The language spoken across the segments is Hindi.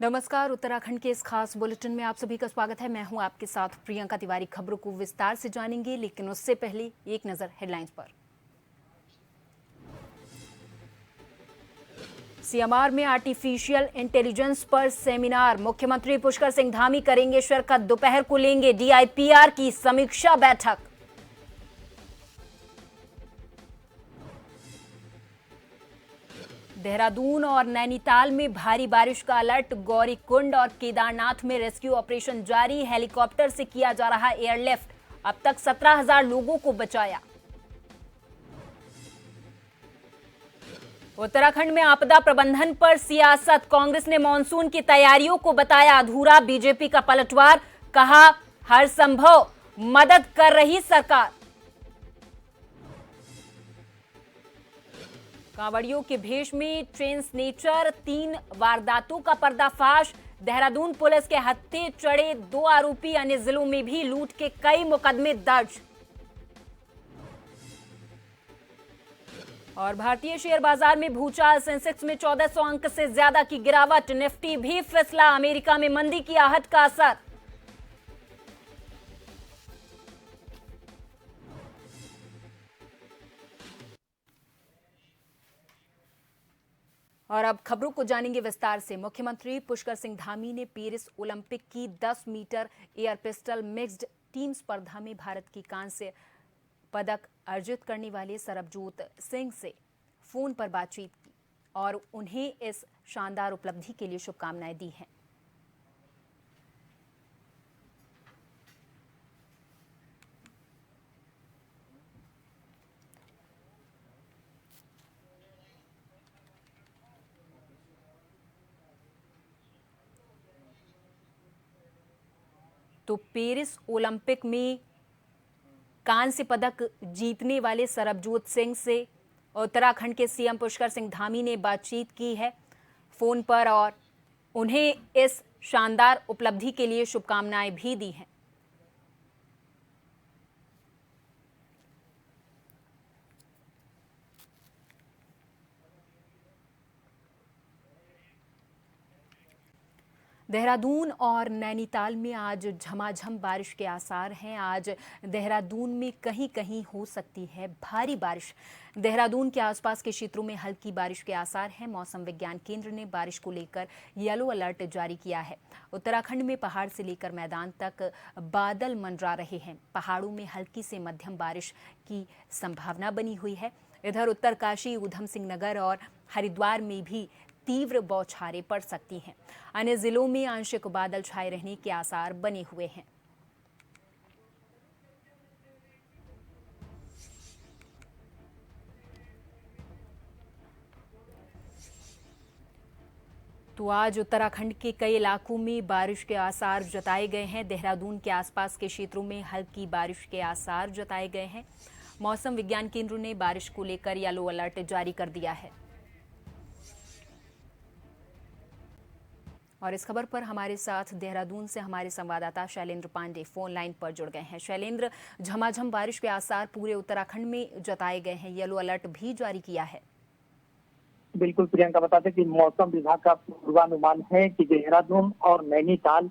नमस्कार। उत्तराखंड के इस खास बुलेटिन में आप सभी का स्वागत है। मैं हूं आपके साथ प्रियंका तिवारी। खबरों को विस्तार से जानेंगे, लेकिन उससे पहले एक नजर हेडलाइंस पर। सीएमआर में आर्टिफिशियल इंटेलिजेंस पर सेमिनार, मुख्यमंत्री पुष्कर सिंह धामी करेंगे शिरकत। दोपहर को लेंगे डीआईपीआर की समीक्षा बैठक। देहरादून और नैनीताल में भारी बारिश का अलर्ट, गौरीकुंड और केदारनाथ में रेस्क्यू ऑपरेशन जारी, हेलीकॉप्टर से किया जा रहा एयरलिफ्ट। अब तक 17,000 लोगों को बचाया। उत्तराखंड में आपदा प्रबंधन पर सियासत, कांग्रेस ने मानसून की तैयारियों को बताया अधूरा, बीजेपी का पलटवार, कहा हर संभव मदद कर रही सरकार। कांवड़ियों के भेष में ट्रेन स्नेचर, 3 वारदातों का पर्दाफाश। देहरादून पुलिस के हत्थे चढ़े 2 आरोपी, अन्य जिलों में भी लूट के कई मुकदमे दर्ज। और भारतीय शेयर बाजार में भूचाल, सेंसेक्स में 1400 अंक से ज्यादा की गिरावट, निफ्टी भी फिसला, अमेरिका में मंदी की आहट का असर। और अब खबरों को जानेंगे विस्तार से। मुख्यमंत्री पुष्कर सिंह धामी ने पेरिस ओलंपिक की 10 metre air pistol mixed team स्पर्धा में भारत की कांस्य पदक अर्जित करने वाले सरबजोत सिंह से फोन पर बातचीत की और उन्हें इस शानदार उपलब्धि के लिए शुभकामनाएं दी हैं। तो पेरिस ओलंपिक में कांस्य पदक जीतने वाले सरबजोत सिंह से उत्तराखंड के सीएम पुष्कर सिंह धामी ने बातचीत की है फोन पर और उन्हें इस शानदार उपलब्धि के लिए शुभकामनाएं भी दी हैं। देहरादून और नैनीताल में आज झमाझम बारिश के आसार हैं। आज देहरादून में कहीं कहीं हो सकती है भारी बारिश। देहरादून के आसपास के क्षेत्रों में हल्की बारिश के आसार हैं। मौसम विज्ञान केंद्र ने बारिश को लेकर येलो अलर्ट जारी किया है। उत्तराखंड में पहाड़ से लेकर मैदान तक बादल मंडरा रहे हैं। पहाड़ों में हल्की से मध्यम बारिश की संभावना बनी हुई है। इधर उत्तरकाशी, ऊधम सिंह नगर और हरिद्वार में भी तीव्र बौछारें पड़ सकती हैं। अन्य जिलों में आंशिक बादल छाए रहने के आसार बने हुए हैं। तो आज उत्तराखंड के कई इलाकों में बारिश के आसार जताए गए हैं। देहरादून के आसपास के क्षेत्रों में हल्की बारिश के आसार जताए गए हैं। मौसम विज्ञान केंद्र ने बारिश को लेकर येलो अलर्ट जारी कर दिया है। और इस खबर पर हमारे साथ देहरादून से हमारे संवाददाता शैलेंद्र पांडे फोन लाइन पर जुड़ गए हैं। शैलेंद्र, झमाझम बारिश के आसार पूरे उत्तराखंड में जताए गए हैं, येलो अलर्ट भी जारी किया है। बिल्कुल प्रियंका, बता दें कि मौसम विभाग का पूर्वानुमान है कि देहरादून और नैनीताल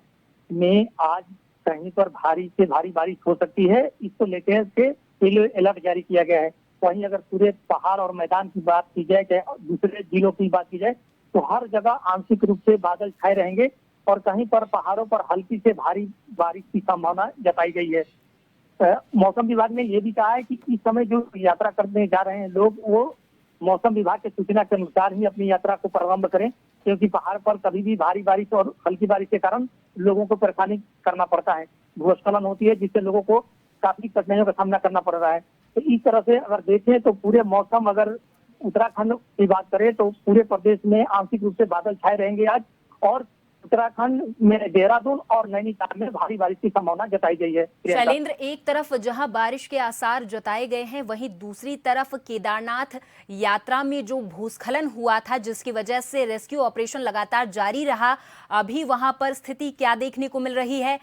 में आज कहीं पर भारी से भारी बारिश हो सकती है। इसको लेकर के येलो अलर्ट जारी किया गया है। वहीं अगर पूरे पहाड़ और मैदान की बात की जाए, दूसरे जिलों की बात की जाए, तो हर जगह आंशिक रूप से बादल छाए रहेंगे और कहीं पर पहाड़ों पर हल्की से भारी बारिश की संभावना जताई गई है। मौसम विभाग ने यह भी कहा है कि इस समय जो यात्रा करने जा रहे हैं लोग, वो मौसम विभाग की सूचना के अनुसार ही अपनी यात्रा को प्रारंभ करें, क्योंकि पहाड़ पर कभी भी भारी बारिश और हल्की बारिश के कारण लोगों को परेशानी करना पड़ता है। भूस्खलन होती है, जिससे लोगों को काफी कठिनाइयों का सामना करना पड़ रहा है। तो इस तरह से अगर देखें तो पूरे मौसम अगर उत्तराखंड की बात करें तो पूरे प्रदेश में आंशिक रूप से बादल छाए रहेंगे आज, और उत्तराखंड में देहरादून और नैनीताल में भारी बारिश की संभावना जताई गई है। प्रियंका। शैलेंद्र, एक तरफ जहां बारिश के आसार जताए गए हैं, वहीं दूसरी तरफ केदारनाथ यात्रा में जो भूस्खलन हुआ था, जिसकी वजह से रेस्क्यू ऑपरेशन लगातार जारी रहा, अभी वहां पर स्थिति क्या देखने को मिल रही है?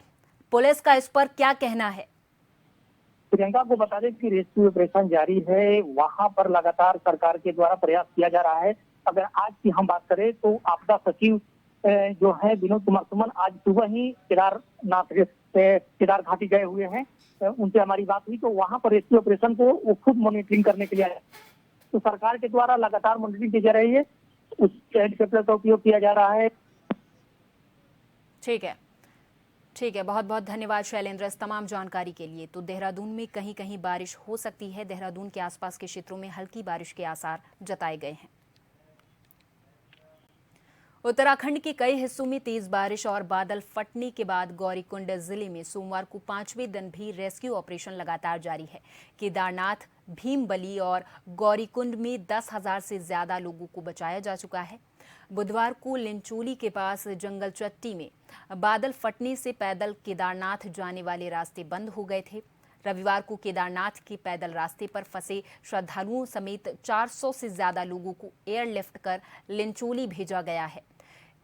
पुलिस का इस पर क्या कहना है? प्रियंका को बता दें कि रेस्क्यू ऑपरेशन जारी है, वहां पर लगातार सरकार के द्वारा प्रयास किया जा रहा है। अगर आज की हम बात करें तो आपदा सचिव जो है विनोद कुमार सुमन आज सुबह ही केदार घाटी गए हुए हैं। उनसे हमारी बात हुई तो वहां पर रेस्क्यू ऑपरेशन को वो खुद मॉनिटरिंग करने के लिए आए। तो सरकार के द्वारा लगातार मॉनिटरिंग की जा रही है, उस हेलीकॉप्टर का उपयोग किया जा रहा है। ठीक है, बहुत बहुत धन्यवाद शैलेंद्र इस तमाम जानकारी के लिए। तो देहरादून में कहीं कहीं बारिश हो सकती है, देहरादून के आसपास के क्षेत्रों में हल्की बारिश के आसार जताए गए हैं। उत्तराखंड के कई हिस्सों में तेज बारिश और बादल फटने के बाद गौरीकुंड जिले में सोमवार को 5वें दिन भी रेस्क्यू ऑपरेशन लगातार जारी है। केदारनाथ, भीमबली और गौरीकुंड में 10,000 से ज्यादा लोगों को बचाया जा चुका है। बुधवार को लिंचोली के पास जंगल चट्टी में बादल फटने से पैदल केदारनाथ जाने वाले रास्ते बंद हो गए थे। रविवार को केदारनाथ के पैदल रास्ते पर फंसे श्रद्धालुओं समेत 400 से ज्यादा लोगों को एयरलिफ्ट कर लिंचोली भेजा गया है।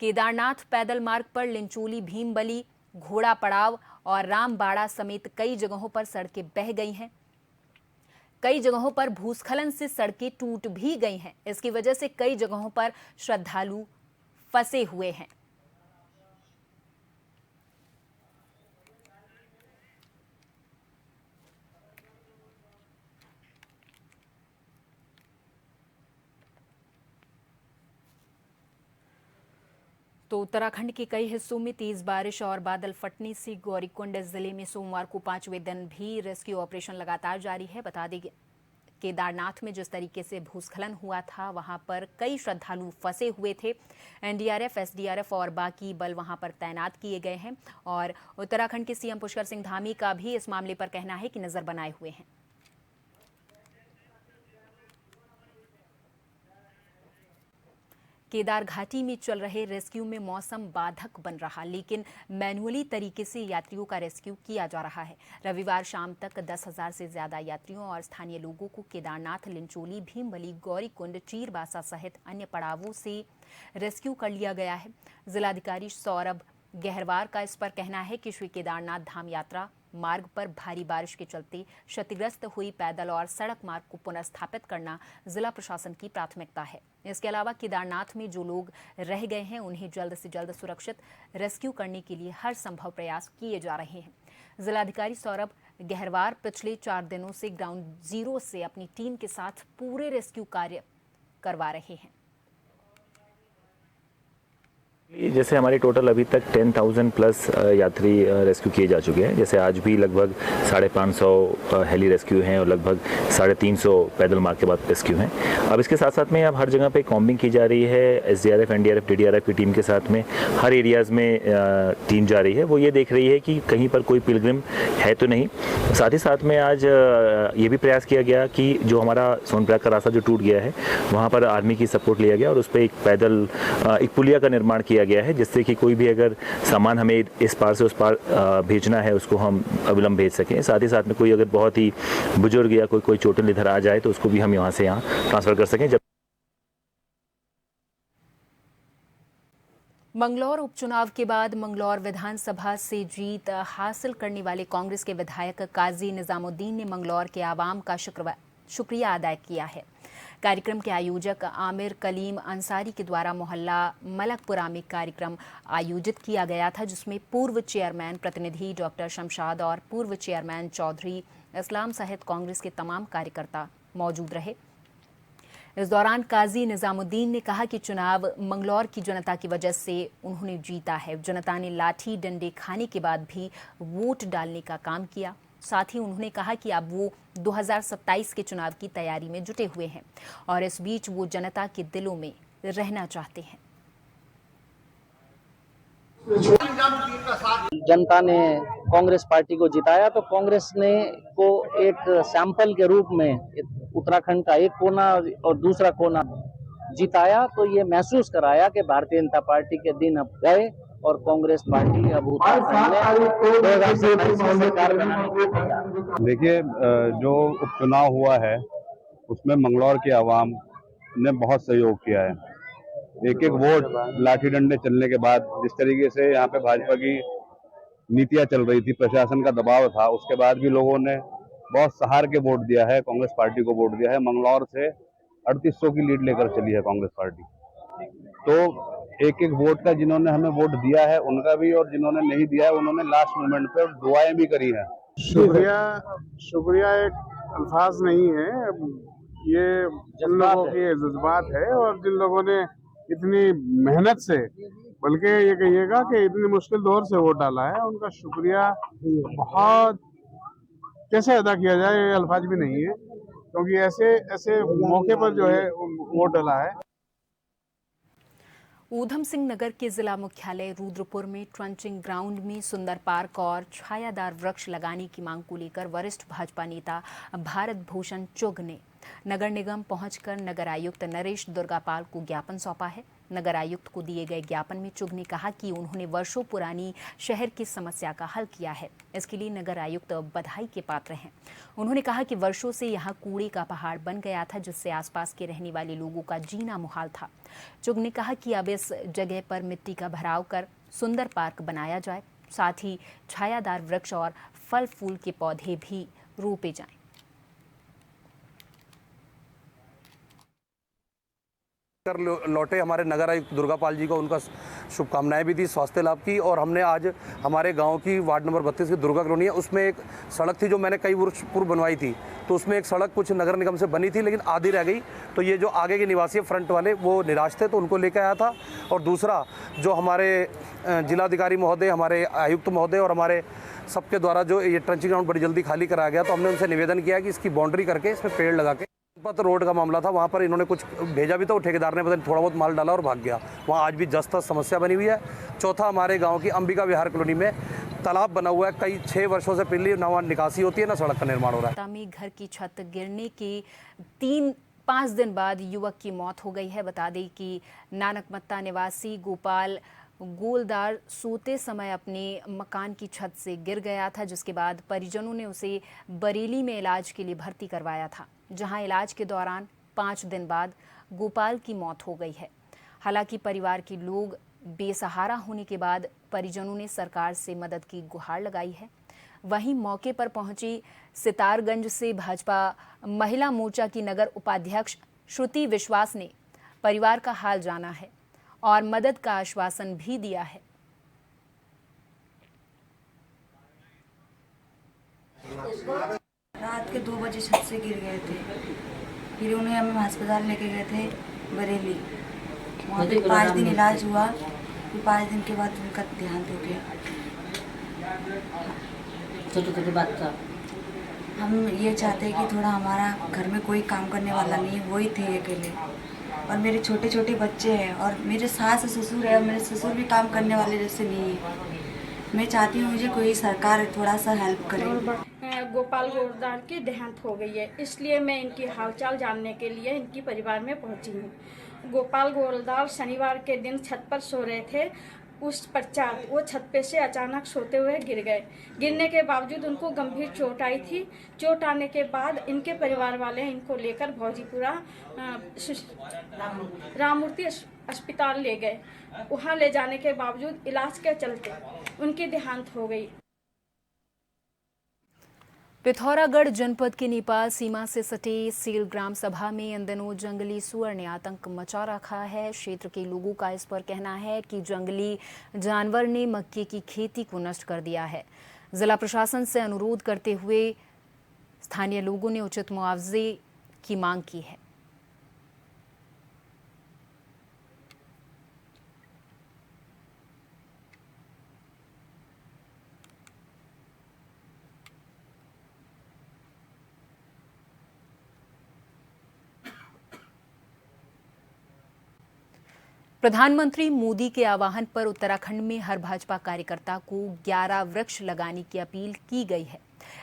केदारनाथ पैदल मार्ग पर लिंचोली, भीमबली, घोड़ा पड़ाव और रामबाड़ा समेत कई जगहों पर सड़कें बह गई हैं। कई जगहों पर भूस्खलन से सड़कें टूट भी गई हैं। इसकी वजह से कई जगहों पर श्रद्धालु फंसे हुए हैं। तो उत्तराखंड के कई हिस्सों में तेज बारिश और बादल फटने से गौरीकुंड जिले में सोमवार को 5वें दिन भी रेस्क्यू ऑपरेशन लगातार जारी है। बता दें केदारनाथ में जिस तरीके से भूस्खलन हुआ था, वहां पर कई श्रद्धालु फंसे हुए थे। एनडीआरएफ, एसडीआरएफ और बाकी बल वहां पर तैनात किए गए हैं। और उत्तराखंड के सीएम पुष्कर सिंह धामी का भी इस मामले पर कहना है कि नजर बनाए हुए हैं। केदार घाटी में चल रहे रेस्क्यू में मौसम बाधक बन रहा, लेकिन मैन्युअली तरीके से यात्रियों का रेस्क्यू किया जा रहा है। रविवार शाम तक 10,000 से ज्यादा यात्रियों और स्थानीय लोगों को केदारनाथ, लिंचोली, भीमबली, गौरीकुंड, चीरबासा सहित अन्य पड़ावों से रेस्क्यू कर लिया गया है। जिलाधिकारी सौरभ गहरवार का इस पर कहना है कि श्री केदारनाथ धाम यात्रा मार्ग पर भारी बारिश के चलते क्षतिग्रस्त हुई पैदल और सड़क मार्ग को पुनर्स्थापित करना जिला प्रशासन की प्राथमिकता है। इसके अलावा केदारनाथ में जो लोग रह गए हैं उन्हें जल्द से जल्द सुरक्षित रेस्क्यू करने के लिए हर संभव प्रयास किए जा रहे हैं। जिलाधिकारी सौरभ गहरवार पिछले 4 दिनों से ग्राउंड जीरो से अपनी टीम के साथ पूरे रेस्क्यू कार्य करवा रहे हैं। जैसे हमारे टोटल अभी तक 10,000 प्लस यात्री रेस्क्यू किए जा चुके हैं। जैसे आज भी लगभग 550 हेली रेस्क्यू हैं और लगभग 350 पैदल मार्ग के बाद रेस्क्यू हैं। अब इसके साथ साथ में अब हर जगह पे कॉम्बिंग की जा रही है। एसडीआरएफ, एनडीआरएफ, डीडीआरएफ की टीम के साथ में हर एरियाज़ में टीम जा रही है। वो ये देख रही है कि कहीं पर कोई पिलग्रिम है तो नहीं। साथ ही साथ में आज ये भी प्रयास किया गया कि जो हमारा सोनप्रयाग का रास्ता जो टूट गया है, वहाँ पर आर्मी की सपोर्ट लिया गया और उस पर एक पैदल एक पुलिया का निर्माण किया गया है, जिससे कि कोई भी अगर सामान हमें इस पार से उस पार भेजना है उसको हम अविलंब भेज सकें। साथ ही साथ में कोई अगर बहुत ही बुजुर्ग या कोई चोटिल इधर आ जाए तो उसको भी हम यहाँ से यहाँ ट्रांसफर कर सकें। मंगलौर उपचुनाव के बाद मंगलौर विधानसभा से जीत हासिल करने वाले कांग्रेस के विधायक काजी निजामुद्दीन ने मंगलौर के आवाम का शुक्रिया अदा किया है। कार्यक्रम के आयोजक आमिर कलीम अंसारी के द्वारा मोहल्ला मलकपुरा में कार्यक्रम आयोजित किया गया था, जिसमें पूर्व चेयरमैन प्रतिनिधि डॉक्टर शमशाद और पूर्व चेयरमैन चौधरी इस्लाम सहित कांग्रेस के तमाम कार्यकर्ता मौजूद रहे। इस दौरान काजी निजामुद्दीन ने कहा कि चुनाव मंगलौर की जनता की वजह से उन्होंने जीता है। जनता ने लाठी डंडे खाने के बाद भी वोट डालने का काम किया। साथ ही उन्होंने कहा कि अब वो 2027 के चुनाव की तैयारी में जुटे हुए हैं और इस बीच वो जनता के दिलों में रहना चाहते हैं। जनता ने कांग्रेस पार्टी को जिताया तो कांग्रेस ने को एक सैंपल के रूप में उत्तराखंड का एक कोना और दूसरा कोना जिताया, तो ये महसूस कराया कि भारतीय जनता पार्टी के दिन अब गए और कांग्रेस पार्टी अब उत्तराखंड में 2027 में सरकार बनाने की तैयार है। देखिए, जो उपचुनाव हुआ है उसमें मंगलौर की आवाम ने बहुत सहयोग किया है। एक एक वोट लाठी डंडे चलने के बाद जिस तरीके से यहाँ पे भाजपा की नीतियां चल रही थी, प्रशासन का दबाव था, उसके बाद भी लोगों ने बहुत सहार के वोट दिया है, कांग्रेस पार्टी को वोट दिया है। मंगलौर से 3800 की लीड लेकर चली है कांग्रेस पार्टी। तो एक एक वोट का जिन्होंने हमें वोट दिया है उनका भी, और जिन्होंने नहीं दिया है उन्होंने लास्ट मोमेंट पे दुआएं भी करी है। शुक्रिया एक अल्फाज नहीं है, ये जिन लोगों की जज्बात है और जिन लोगों ने इतनी मेहनत से, बल्कि ये कहिएगा कि इतनी मुश्किल दौर से वोट डाला है, उनका शुक्रिया बहुत कैसे अदा किया जाए ये अल्फाज भी नहीं है, क्योंकि ऐसे मौके पर जो है वोट डाला है। ऊधम सिंह नगर के जिला मुख्यालय रुद्रपुर में ट्रंचिंग ग्राउंड में सुंदर पार्क और छायादार वृक्ष लगाने की मांग को लेकर वरिष्ठ भाजपा नेता भारत भूषण चुग ने नगर निगम पहुंचकर नगर आयुक्त नरेश दुर्गापाल को ज्ञापन सौंपा है। नगर आयुक्त को दिए गए ज्ञापन में चुग ने कहा कि उन्होंने वर्षों पुरानी शहर की समस्या का हल किया है, इसके लिए नगर आयुक्त बधाई के पात्र हैं। उन्होंने कहा कि वर्षों से यहाँ कूड़े का पहाड़ बन गया था, जिससे आसपास के रहने वाले लोगों का जीना मुहाल था। चुग ने कहा कि अब इस जगह पर मिट्टी का भराव कर सुंदर पार्क बनाया जाए, साथ ही छायादार वृक्ष और फल फूल के पौधे भी रोपे जाएं। कर लौटे हमारे नगर आयुक्त दुर्गापाल जी को उनका शुभकामनाएं भी दी स्वास्थ्य लाभ की। और हमने आज हमारे गांव की वार्ड नंबर 32 की दुर्गा कॉलोनी है, उसमें एक सड़क थी जो मैंने कई वर्ष पूर्व बनवाई थी, तो उसमें एक सड़क कुछ नगर निगम से बनी थी लेकिन आधी रह गई। तो ये जो आगे के निवासी फ्रंट वाले वो निराश थे, तो उनको लेकर आया था। और दूसरा जो हमारे जिलाधिकारी महोदय, हमारे आयुक्त महोदय और हमारे सबके द्वारा जो ये ट्रंचिंग ग्राउंड बड़ी जल्दी खाली कराया गया, तो हमने उनसे निवेदन किया कि इसकी बाउंड्री करके इसमें पेड़ लगा के, तो रोड का मामला था, वहाँ पर इन्होंने कुछ भेजा भी था, ठेकेदार ने पता नहीं थोड़ा बहुत माल डाला और भाग गया। वहाँ आज भी जस्त समस्या बनी हुई है। चौथा, हमारे गांव की अंबिका विहार कॉलोनी में तालाब बना हुआ है, कई 6 वर्षों से पहले ना वहाँ निकासी होती है ना सड़क का निर्माण हो रहा है। में घर की छत गिरने के 3-5 दिन बाद युवक की मौत हो गई है। बता दें कि नानकमत्ता निवासी गोपाल गोलदार सोते समय अपने मकान की छत से गिर गया था, जिसके बाद परिजनों ने उसे बरेली में इलाज के लिए भर्ती करवाया था, जहां इलाज के दौरान 5 दिन बाद गोपाल की मौत हो गई है। हालांकि परिवार के लोग बेसहारा होने के बाद परिजनों ने सरकार से मदद की गुहार लगाई है। वहीं मौके पर पहुंची सितारगंज से भाजपा महिला मोर्चा की नगर उपाध्यक्ष श्रुति विश्वास ने परिवार का हाल जाना है और मदद का आश्वासन भी दिया है। रात के 2 बजे छत से गिर गए थे, फिर उन्हें हम अस्पताल लेके गए थे बरेली। वहाँ पे 5 दिन इलाज हुआ, फिर 5 दिन के बाद उनका देहांत हो गया। छोटे बच्चा, हम ये चाहते हैं कि थोड़ा हमारा घर में कोई काम करने वाला नहीं है, वही थे अकेले, और मेरे छोटे छोटे बच्चे हैं और मेरे सास ससुर है और मेरे ससुर भी काम करने वाले जैसे नहीं है। मैं चाहती हूँ मुझे कोई सरकार थोड़ा सा हेल्प करे। गोपाल गोलदार की देहांत हो गई है, इसलिए मैं इनकी हालचाल जानने के लिए इनकी परिवार में पहुंची हूँ। गोपाल गोलदार शनिवार के दिन छत पर सो रहे थे, उस पश्चात वो छत पे से अचानक सोते हुए गिर गए। गिरने के बावजूद उनको गंभीर चोट आई थी। चोट आने के बाद इनके परिवार वाले इनको लेकर भौजीपुरा राममूर्ति अस्पताल ले गए। वहाँ ले जाने के बावजूद इलाज के चलते उनकी देहांत हो गई। पिथौरागढ़ जनपद के नेपाल सीमा से सटे सील ग्राम सभा में इन दिनों जंगली सुअर ने आतंक मचा रखा है। क्षेत्र के लोगों का इस पर कहना है कि जंगली जानवर ने मक्के की खेती को नष्ट कर दिया है। जिला प्रशासन से अनुरोध करते हुए स्थानीय लोगों ने उचित मुआवजे की मांग की है। प्रधानमंत्री मोदी के आह्वान पर उत्तराखंड में हर भाजपा कार्यकर्ता को 11 वृक्ष लगाने की अपील की गई है।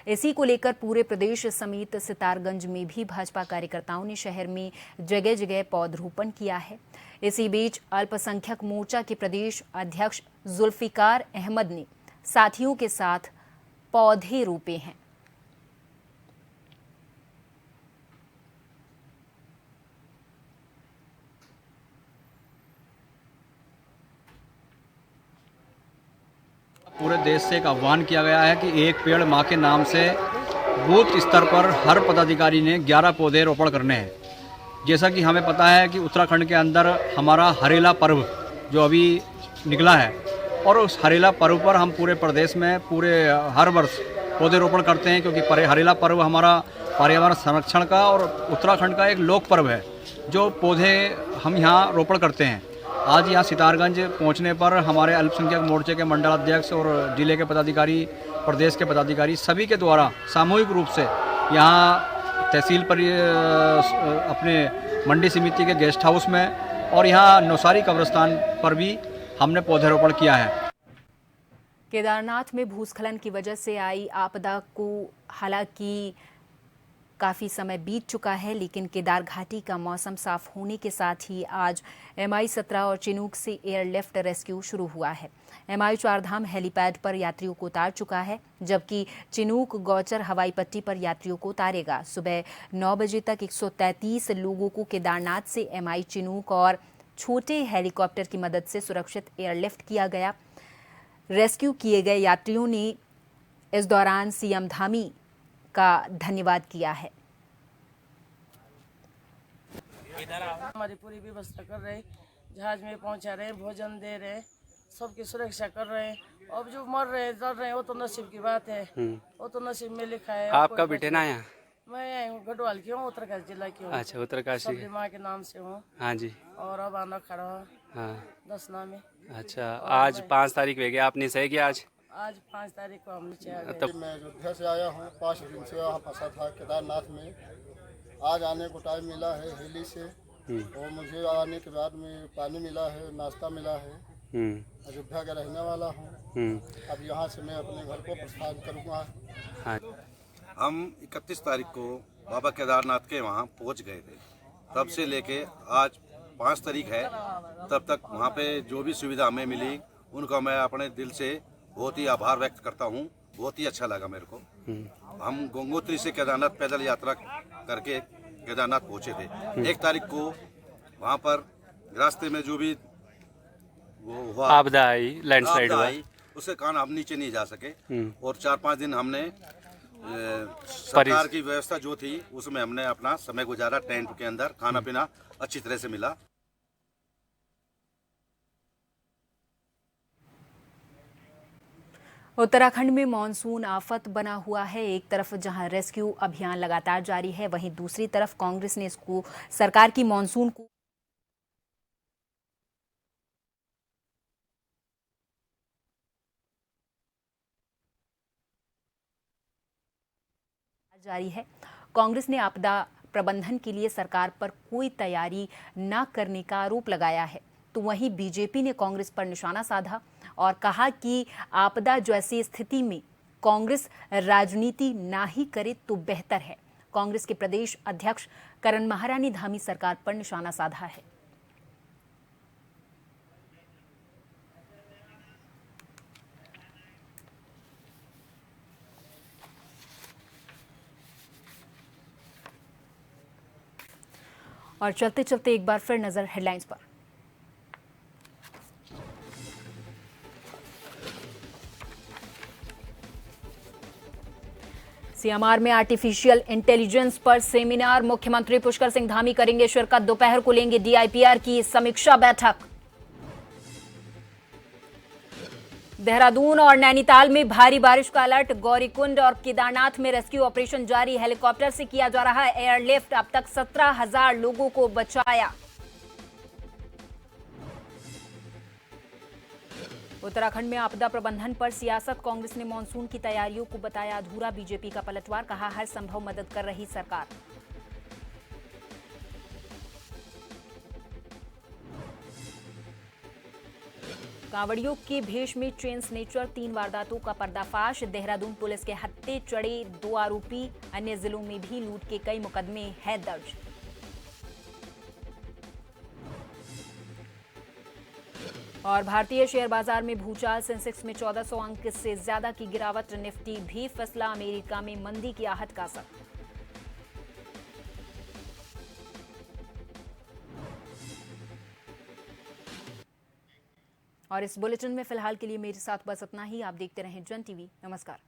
इसी को लेकर पूरे प्रदेश समेत सितारगंज में भी भाजपा कार्यकर्ताओं ने शहर में जगह जगह पौधरोपण किया है। इसी बीच अल्पसंख्यक मोर्चा के प्रदेश अध्यक्ष जुल्फिकार अहमद ने साथियों के साथ पौधे रोपे हैं। पूरे देश से एक आह्वान किया गया है कि एक पेड़ माँ के नाम से बूथ स्तर पर हर पदाधिकारी ने 11 पौधे रोपण करने हैं। जैसा कि हमें पता है कि उत्तराखंड के अंदर हमारा हरेला पर्व जो अभी निकला है और उस हरेला पर्व पर हम पूरे प्रदेश में हर वर्ष पौधे रोपण करते हैं, क्योंकि हरेला पर्व हमारा पर्यावरण संरक्षण का और उत्तराखंड का एक लोक पर्व है जो पौधे हम यहाँ रोपण करते हैं। आज यहाँ सितारगंज पहुँचने पर हमारे अल्पसंख्यक मोर्चे के मंडल अध्यक्ष और जिले के पदाधिकारी, प्रदेश के पदाधिकारी सभी के द्वारा सामूहिक रूप से यहाँ तहसील पर अपने मंडी समिति के गेस्ट हाउस में और यहाँ नौसारी कब्रिस्तान पर भी हमने पौधरोपण किया है। केदारनाथ में भूस्खलन की वजह से आई आपदा को हालांकि काफ़ी समय बीत चुका है, लेकिन केदार घाटी का मौसम साफ होने के साथ ही आज MI-17 और चिनूक से एयरलिफ्ट रेस्क्यू शुरू हुआ है। MI चारधाम हेलीपैड पर यात्रियों को उतार चुका है, जबकि चिनूक गौचर हवाई पट्टी पर यात्रियों को उतारेगा। सुबह 9 बजे तक 133 लोगों को केदारनाथ से MI चिनूक और छोटे हेलीकॉप्टर की मदद से सुरक्षित एयरलिफ्ट किया गया। रेस्क्यू किए गए यात्रियों ने इस दौरान CM धामी का धन्यवाद किया है। हमारी पूरी व्यवस्था कर रहे, जहाज में पहुंचा रहे, भोजन दे रहे, सबकी सुरक्षा कर रहे हैं। अब जो मर रहे डर रहे वो तो नसीब की बात है, वो तो नसीब में लिखा है। आपका बेटे ना यहाँ? मैं गढ़वाल की हूँ, उत्तरकाशी जिला की हूँ। अच्छा, उत्तरकाशी माँ के नाम से हूँ। हाँ जी। और अब आना खड़ा हाँ 10 नाम में। अच्छा, आज 5 तारीख हो गई, आपने सही किया आज 5 तारीख को हम नीचे आ गए। तब मैं अयोध्या से आया हूँ, 5 दिन से वहाँ फंसा था केदारनाथ में। आज आने को टाइम मिला है हेली से, और मुझे आने के बाद में पानी मिला है, नाश्ता मिला है। अयोध्या का रहने वाला हूँ। अब यहाँ से मैं अपने घर को प्रस्थान करूँगा। हाँ। हम 31 तारीख को बाबा केदारनाथ के वहाँ पहुँच गए थे। तब से लेके आज 5 तारीख है, तब तक वहाँ पे जो भी सुविधा हमें मिली उनका मैं अपने दिल से बहुत ही आभार व्यक्त करता हूँ। बहुत ही अच्छा लगा मेरे को। हम गंगोत्री से केदारनाथ पैदल यात्रा करके केदारनाथ पहुँचे थे। 1 तारीख को वहाँ पर रास्ते में जो भी वो हुआ, आपदा आई, लैंडस्लाइड हुआ, उसके कारण हम नीचे नहीं जा सके। और 4-5 दिन हमने सरकार की व्यवस्था जो थी उसमें हमने अपना समय गुजारा। टेंट के अंदर खाना पीना अच्छी तरह से मिला। उत्तराखंड में मॉनसून आफत बना हुआ है। एक तरफ जहां रेस्क्यू अभियान लगातार जारी है, वहीं दूसरी तरफ कांग्रेस ने इसको सरकार की मॉनसून को जारी है। कांग्रेस ने आपदा प्रबंधन के लिए सरकार पर कोई तैयारी न करने का आरोप लगाया है, तो वहीं बीजेपी ने कांग्रेस पर निशाना साधा और कहा कि आपदा जैसी स्थिति में कांग्रेस राजनीति ना ही करे तो बेहतर है। कांग्रेस के प्रदेश अध्यक्ष करण माहरा ने धामी सरकार पर निशाना साधा है। और चलते चलते एक बार फिर नजर हेडलाइंस पर। CMR में आर्टिफिशियल इंटेलिजेंस पर सेमिनार, मुख्यमंत्री पुष्कर सिंह धामी करेंगे शिरकत। दोपहर को लेंगे DIPR की समीक्षा बैठक। देहरादून और नैनीताल में भारी बारिश का अलर्ट, गौरीकुंड और केदारनाथ में रेस्क्यू ऑपरेशन जारी। हेलीकॉप्टर से किया जा रहा है एयरलिफ्ट। अब तक 17,000 लोगों को बचाया। उत्तराखंड में आपदा प्रबंधन पर सियासत, कांग्रेस ने मानसून की तैयारियों को बताया अधूरा। बीजेपी का पलटवार, कहा हर संभव मदद कर रही सरकार। कांवड़ियों के भेष में चेन स्नेचर 3 वारदातों का पर्दाफाश। देहरादून पुलिस के हत्थे चढ़े 2 आरोपी। अन्य जिलों में भी लूट के कई मुकदमे हैं दर्ज। और भारतीय शेयर बाजार में भूचाल। सेंसेक्स में 1400 अंक से ज्यादा की गिरावट। निफ्टी भी फिसला। अमेरिका में मंदी की आहट का असर। और इस बुलेटिन में फिलहाल के लिए मेरे साथ बस इतना ही। आप देखते रहें जन टीवी। नमस्कार।